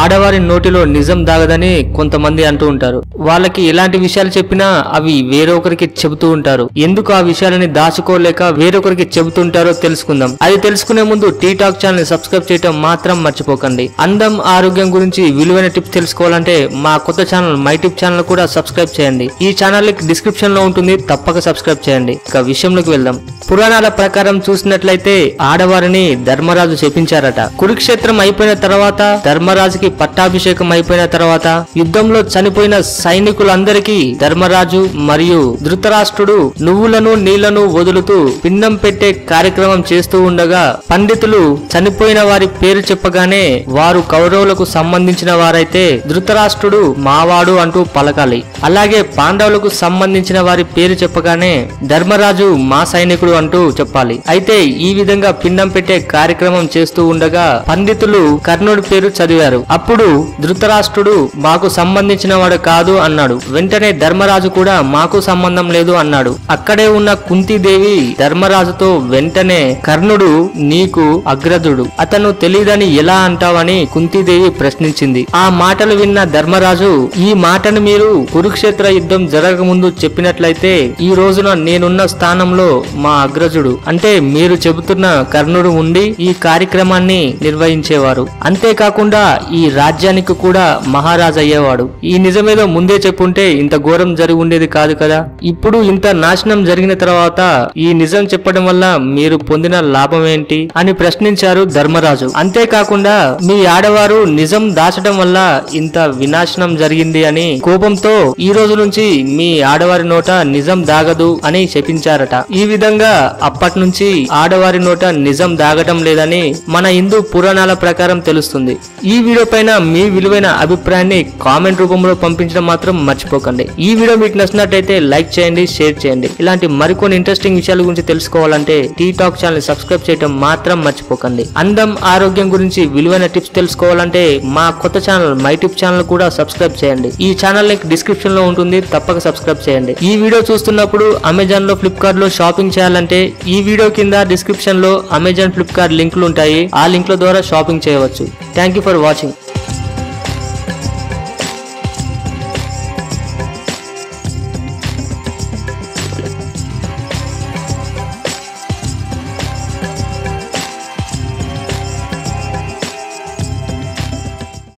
ఆడవారి నోటిలో నిజం దాగదని కొంతమంది అంటూ ఉంటారు. వాళ్ళకి ఎలాంటి విషయాలు చెప్పినా అవి వేరొకరికి చెబుతూ ఉంటారు. ఎందుకు ఆ విషయాలని దాచుకోలేక వేరొకరికి చెబుతుంటారో తెలుసుకుందాం. అది తెలుసుకునే ముందు టీ టాక్ ఛానల్ సబ్స్క్రైబ్ చేయడం మాత్రం మర్చిపోకండి. అందం ఆరోగ్యం గురించి విలువైన టిప్స్ తెలుసుకోవాలంటే మా కొత్త ఛానల్ మై టిప్ ఛానల్ కూడా సబ్స్క్రైబ్ చేయండి. ఈ ఛానల్ లింక్ డిస్క్రిప్షన్ లో ఉంటుంది, తప్పక సబ్స్క్రైబ్ చేయండి. ఇక విషయంలోకి వెళ్దాం. పురాణాల ప్రకారం చూసినట్లయితే ఆడవారిని ధర్మరాజు శపించారట. కురుక్షేత్రం అయిపోయిన తర్వాత, ధర్మరాజుకి పట్టాభిషేకం అయిపోయిన తర్వాత యుద్ధంలో చనిపోయిన సైనికులందరికీ ధర్మరాజు మరియు ధృతరాష్ట్రుడు నువ్వులను నీళ్లను వదులుతూ పిండం పెట్టే కార్యక్రమం చేస్తూ ఉండగా పండితులు చనిపోయిన వారి పేరు చెప్పగానే వారు కౌరవులకు సంబంధించిన వారైతే ధృతరాష్ట్రుడు మావాడు అంటూ పలకాలి. అలాగే పాండవులకు సంబంధించిన వారి పేరు చెప్పగానే ధర్మరాజు మా సైనికుడు అంటూ చెప్పాలి. అయితే ఈ విధంగా పిండం పెట్టే కార్యక్రమం చేస్తూ ఉండగా పండితులు కర్ణుడి పేరు చదివారు. అప్పుడు ధృతరాష్ట్రుడు మాకు సంబంధించిన వాడు కాదు అన్నాడు. వెంటనే ధర్మరాజు కూడా మాకు సంబంధం లేదు అన్నాడు. అక్కడే ఉన్న కుంతీదేవి ధర్మరాజుతో వెంటనే కర్ణుడు నీకు అగ్రదుడు, అతను తెలియదని ఎలా అంటావని కుంతీదేవి ప్రశ్నించింది. ఆ మాటలు విన్న ధర్మరాజు ఈ మాటను మీరు కురుక్షేత్ర యుద్ధం జరగకముందు చెప్పినట్లయితే ఈ రోజున నేనున్న స్థానంలో మా అగ్రజుడు అంటే మీరు చెబుతున్న కర్ణుడు ఉండి ఈ కార్యక్రమాన్ని నిర్వహించేవారు. అంతేకాకుండా ఈ రాజ్యానికి కూడా మహారాజు అయ్యేవాడు. ఈ నిజమేదో ముందే చెప్పుంటే ఇంత ఘోరం జరిగి ఉండేది కాదు కదా. ఇప్పుడు ఇంత నాశనం జరిగిన తర్వాత ఈ నిజం చెప్పడం వల్ల మీరు పొందిన లాభం ఏంటి అని ప్రశ్నించారు ధర్మరాజు. అంతేకాకుండా మీ ఆడవారు నిజం దాచడం వల్ల ఇంత వినాశనం జరిగింది అని కోపంతో ఈ రోజు నుంచి మీ ఆడవారి నోట నిజం దాగదు అని శపించారట. ఈ విధంగా అప్పటి నుంచి ఆడవారి నోట నిజం దాగటం లేదని మన హిందూ పురాణాల ప్రకారం తెలుస్తుంది. ఈ వీడియో పైన మీ విలువైన అభిప్రాయాన్ని కామెంట్ రూపంలో పంపించడం మాత్రం మర్చిపోకండి. ఈ వీడియో మీకు నచ్చినట్లయితే లైక్ చేయండి, షేర్ చేయండి. ఇలాంటి మరికొన్ని ఇంట్రెస్టింగ్ విషయాల గురించి తెలుసుకోవాలంటే టీ టాక్ ఛానల్ సబ్స్క్రైబ్ చేయడం మాత్రం మర్చిపోకండి. అందం ఆరోగ్యం గురించి విలువైన టిప్స్ తెలుసుకోవాలంటే మా కొత్త ఛానల్ మై టిప్ ఛానల్ కూడా సబ్స్క్రైబ్ చేయండి. ఈ ఛానల్ లింక్ డిస్క్రిప్షన్ లో ఉంటుంది, తప్పక సబ్స్క్రైబ్ చేయండి. ఈ వీడియో చూస్తున్నప్పుడు అమెజాన్ లో, ఫ్లిప్కార్ట్ లో షాపింగ్ చేయాలంటే ఈ వీడియో కింద డిస్క్రిప్షన్ లో అమెజాన్, ఫ్లిప్కార్ట్ లింకులు ఉంటాయి. ఆ లింక్ల ద్వారా షాపింగ్ చేయవచ్చు. Thank you for watching.